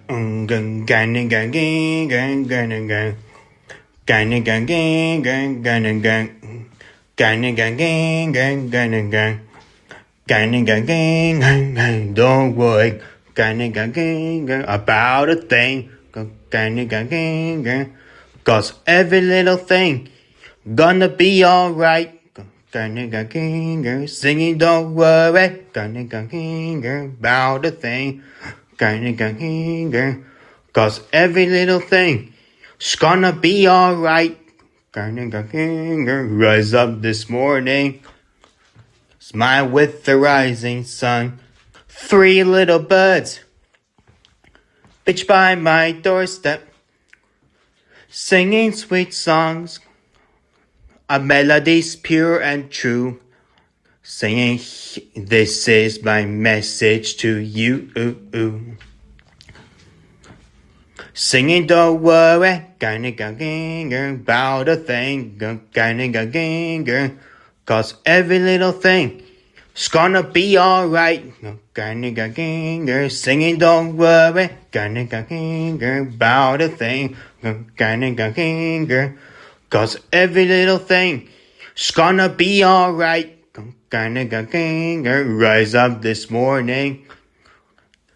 Gung gung gung gung gung gung gung gung. Gung gung gung gung gung gung. Gung gung gung gung gung gung. Gung gung gung gung gung. Don't worry. Gung gung gung gung about a thing. Gung gung gung gung. 'Cause every little thing gonna be alright. Gung gung gung gung. Singing, don't worry. Gung gung gung gung about a thing. Gung gung gung gung. 'Cause every little thing is gonna be alright. Rise up this morning, smile with the rising sun. 3 little birds pitch by my doorstep, singing sweet songs, a melodies pure and true, saying, this is my message to you. Singing, don't worry, about a thing, 'cause every little thing is gonna be alright. Singing, don't worry, about a thing, 'cause every little thing is gonna be alright. Rise up this morning,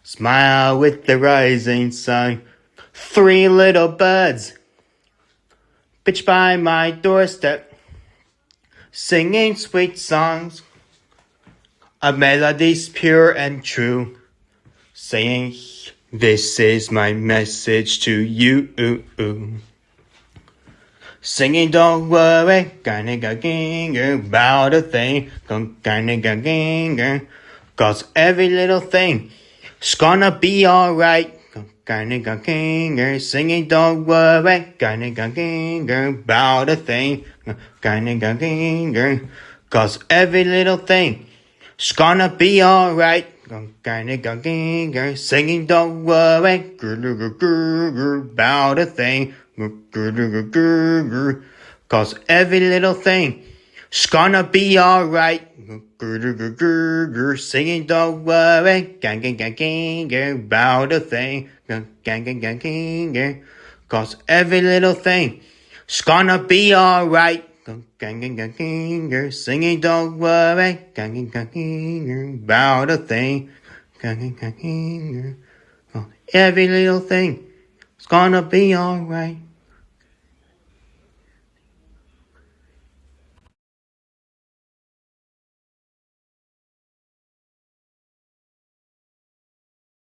smile with the rising sun. 3 little birds pitch by my doorstep, singing sweet songs, a melodies pure and true, saying, this is my message to you. Singing, don't worry, about a thing, 'cause every little thing is gonna be alright. Singing, don't worry, about a thing, 'cause every little thing is gonna be alright. Singing, don't worry, about a thing, 'cause every little thing is gonna be alright. Singing, don't worry, about a thing, 'cause every little thing is gonna be alright. Singing, don't worry, about a thing, every little thing is gonna be alright.